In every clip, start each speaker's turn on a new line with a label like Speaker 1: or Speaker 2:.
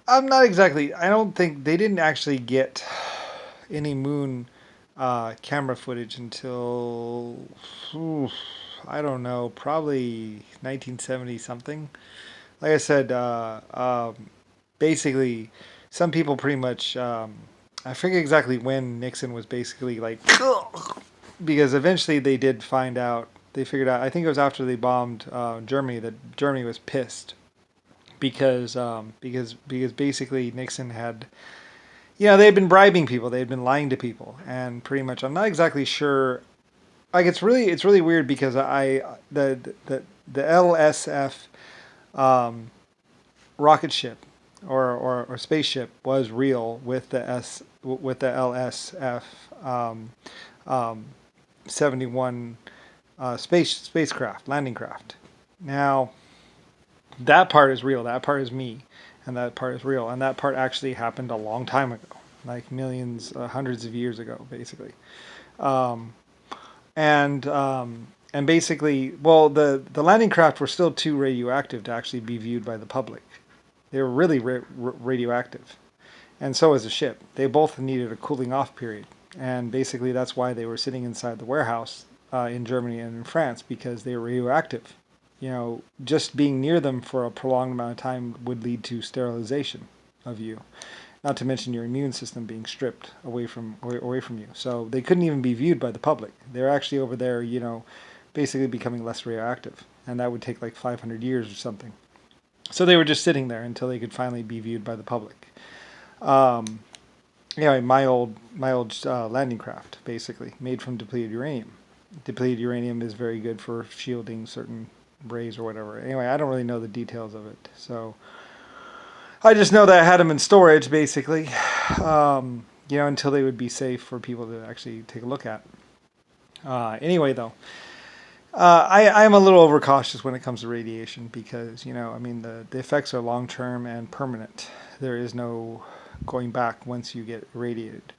Speaker 1: I'm not exactly. I don't think they didn't actually get any moon camera footage until oof, I don't know, probably 1970 something. Like I said, basically, some people pretty much. I forget exactly when Nixon was basically like, because eventually they did find out. They figured out. I think it was after they bombed Germany that Germany was pissed because basically Nixon had, they had been bribing people, they had been lying to people, and pretty much I'm not exactly sure. Like it's really weird because the LSF um, rocket ship or spaceship was real with the LSF um, 71 spacecraft landing craft. Now that part is real. That part is me, and that part is real. And that part actually happened a long time ago, like millions, hundreds of years ago, basically. Um, and basically, well, the landing craft were still too radioactive to actually be viewed by the public. They were really radioactive, and so was the ship. They both needed a cooling off period, and basically that's why they were sitting inside the warehouse in Germany and in France because they were radioactive. Just being near them for a prolonged amount of time would lead to sterilization of you. Not to mention your immune system being stripped away from you. So they couldn't even be viewed by the public. They're actually over there, basically becoming less radioactive, and that would take like 500 years or something. So they were just sitting there until they could finally be viewed by the public. Um, anyway, my old landing craft, basically made from depleted uranium. Depleted uranium is very good for shielding certain rays or whatever. Anyway, I don't really know the details of it, so I just know that I had them in storage, basically, until they would be safe for people to actually take a look at. Anyway, though, I am a little overcautious when it comes to radiation because, I mean, the effects are long term and permanent. There is no going back once you get irradiated.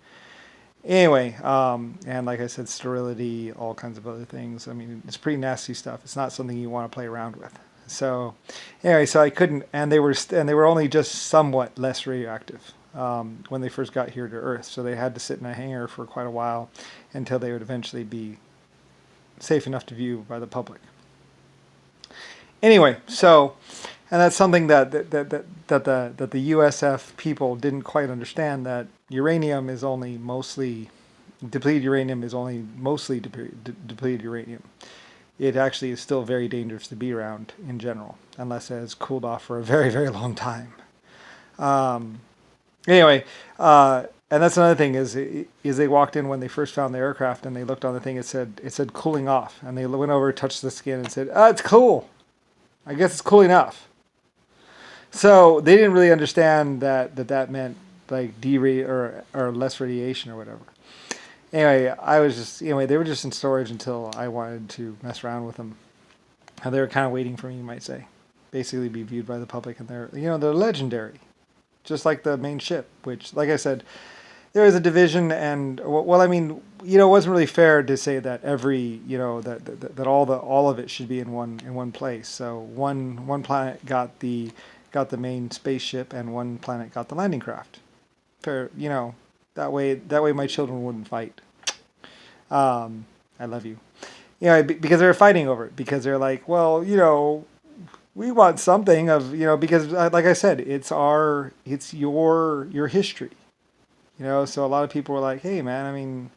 Speaker 1: Anyway, and like I said, sterility, all kinds of other things. I mean, it's pretty nasty stuff. It's not something you want to play around with. So, anyway, so I couldn't, and they were only just somewhat less radioactive when they first got here to Earth. So they had to sit in a hangar for quite a while until they would eventually be safe enough to view by the public. Anyway, so, and that's something that the USF people didn't quite understand, that uranium is only mostly depleted uranium is only mostly depleted uranium. It actually is still very dangerous to be around in general, unless it has cooled off for a very, very long time. Um, anyway, and that's another thing is they walked in when they first found the aircraft and they looked on the thing. It said cooling off, and they went over, touched the skin, and said, "Ah, it's cool. I guess it's cool enough." So they didn't really understand that meant like or less radiation or whatever. Anyway, they were just in storage until I wanted to mess around with them. And they were kind of waiting for me, you might say, basically be viewed by the public, and they're legendary, just like the main ship. Which, like I said, there is a division, and well, I mean, it wasn't really fair to say that every, that all of it should be in one place. So one planet got the main spaceship, and one planet got the landing craft. Fair, that way my children wouldn't fight. I love you. Because they were fighting over it, because they're like, well, we want something of, because like I said, it's your history, so a lot of people were like, hey man, I mean,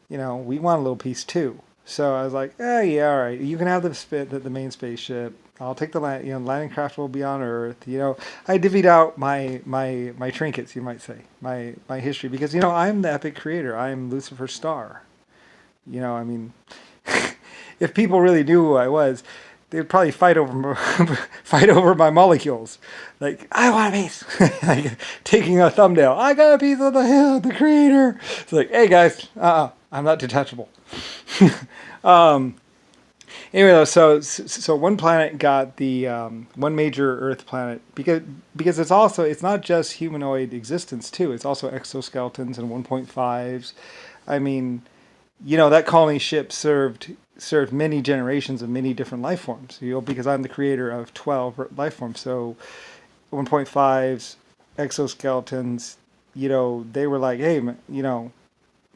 Speaker 1: we want a little piece too. So I was like, yeah, all right, you can have the main spaceship. I'll take the landing craft will be on Earth. I divvied out my trinkets, you might say, my history, because I'm the epic creator. I'm Lucifer Star. I mean, if people really knew who I was, they'd probably fight over my molecules. Like, I want a piece. Like, taking a thumbnail. I got a piece of the creator. It's like, hey guys, I'm not detachable. um, anyway, though, so one planet got the one major Earth planet, because it's not just humanoid existence too. It's also exoskeletons and 1.5s. I mean, that colony ship served many generations of many different life forms. Because I'm the creator of 12 life forms. So 1.5s, exoskeletons, they were like, hey,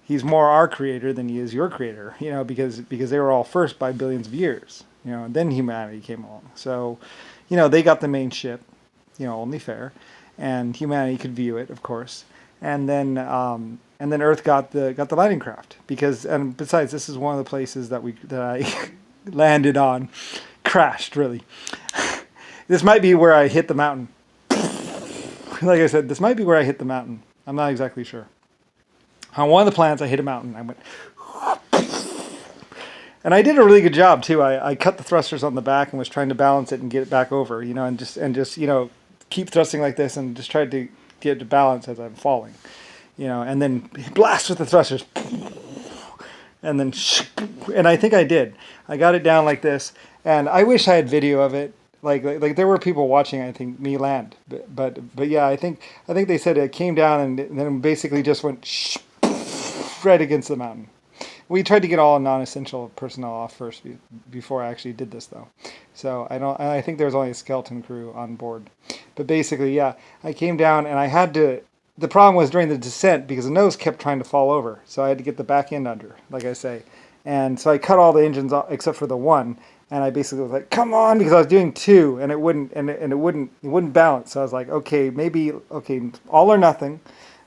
Speaker 1: he's more our creator than he is your creator, because they were all first by billions of years, and then humanity came along. So, they got the main ship, only fair, and humanity could view it, of course, and then Earth got the landing craft because, and besides, this is one of the places that I landed on, crashed really. This might be where I hit the mountain. Like I said, this might be where I hit the mountain. I'm not exactly sure. On one of the planets, I hit a mountain. I went, and I did a really good job too. I cut the thrusters on the back and was trying to balance it and get it back over, and just keep thrusting like this and just tried to get it to balance as I'm falling, and then blast with the thrusters, and then, and I think I did. I got it down like this, and I wish I had video of it. Like there were people watching, I think, me land, but yeah, I think they said it came down and then basically just went right against the mountain. We tried to get all non-essential personnel off first before I actually did this, though. So I think there was only a skeleton crew on board, but basically, yeah, I came down and I had to. The problem was during the descent because the nose kept trying to fall over, so I had to get the back end under, like I say, and so I cut all the engines off except for the one. And I basically was like, "Come on," because I was doing two, and it wouldn't balance. So I was like, "Okay, all or nothing."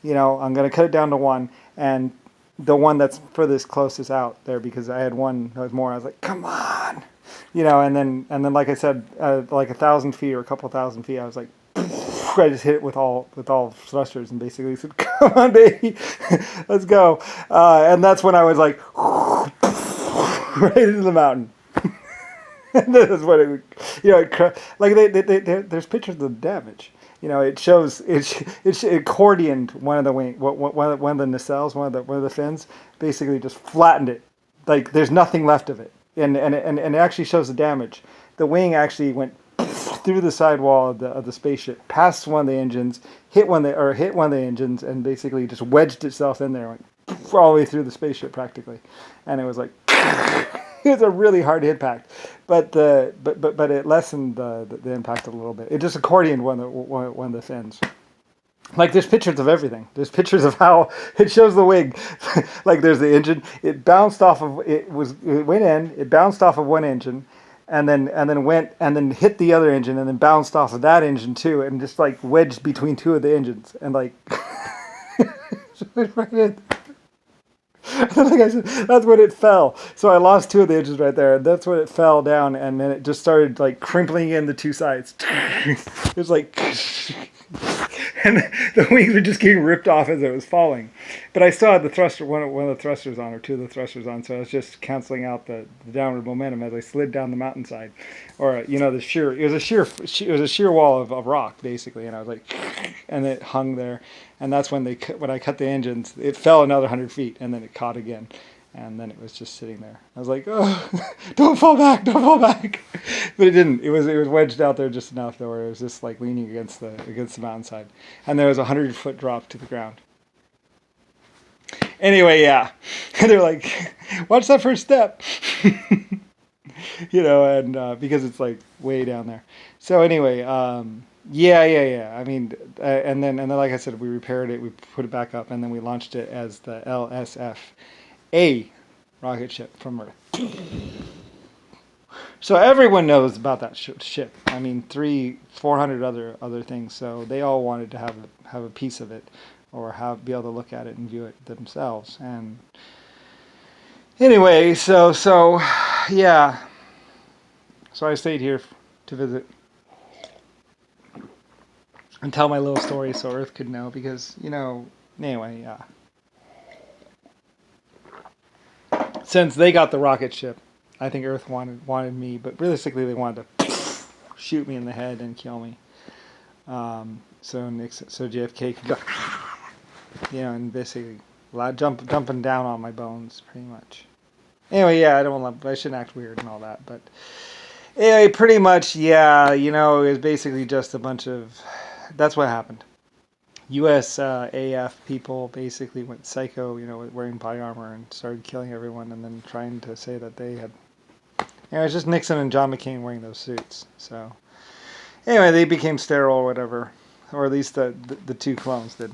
Speaker 1: I'm gonna cut it down to one, and the one that's furthest closest out there because I had one that was more. I was like, "Come on," and then like I said, like 1,000 feet or a couple thousand feet, I was like, I just hit it with all thrusters and basically said, "Come on, baby, let's go," and that's when I was like, right into the mountain. This is what it, like there's pictures of the damage. It shows it accordioned one of the one of the nacelles, one of the fins, basically just flattened it. Like there's nothing left of it, and it actually shows the damage. The wing actually went through the sidewall of the spaceship, past one of the engines, hit one of the engines, and basically just wedged itself in there, went all the way through the spaceship practically, and it was like. It was a really hard impact, but it lessened the impact a little bit. It just accordioned one of the fins. Like there's pictures of everything. There's pictures of how it shows the wing. Like there's the engine. It bounced off of it went in. It bounced off of one engine, and then hit the other engine, and then bounced off of that engine too, and just like wedged between two of the engines, and like. Like I said, that's when it fell. So I lost two of the engines right there, and that's when it fell down, and then it just started like crimpling in the two sides. It was like, and the wings were just getting ripped off as it was falling. But I still had the thruster, one of the thrusters on, or two of the thrusters on, so I was just canceling out the downward momentum as I slid down the mountainside, or the sheer. It was a sheer wall of rock basically, and I was like, and it hung there. And that's when when I cut the engines, it fell another 100 feet, and then it caught again, and then it was just sitting there. I was like, "Oh, don't fall back, don't fall back!" But it didn't. It was wedged out there just enough, though, where it was just like leaning against the mountainside, and there was a 100-foot drop to the ground. Anyway, yeah, and they're like, "Watch that first step," and because it's like way down there. So anyway. Yeah. I mean, and then like I said, we repaired it, we put it back up, and then we launched it as the LSF-A rocket ship from Earth. So everyone knows about that ship. I mean, 400 other things. So they all wanted to have a piece of it, or be able to look at it and view it themselves. And anyway, so yeah. So I stayed here to visit. And tell my little story so Earth could know because, anyway, yeah. Since they got the rocket ship, I think Earth wanted me, but realistically they wanted to shoot me in the head and kill me. So JFK could go, and basically jumping down on my bones pretty much. Anyway, yeah, I shouldn't act weird and all that, but anyway, pretty much, yeah, it was basically just a bunch of. That's what happened. U.S. AF people basically went psycho, wearing body armor and started killing everyone, and then trying to say that they had. It was just Nixon and John McCain wearing those suits. So anyway, they became sterile or whatever. or at least the two clones did.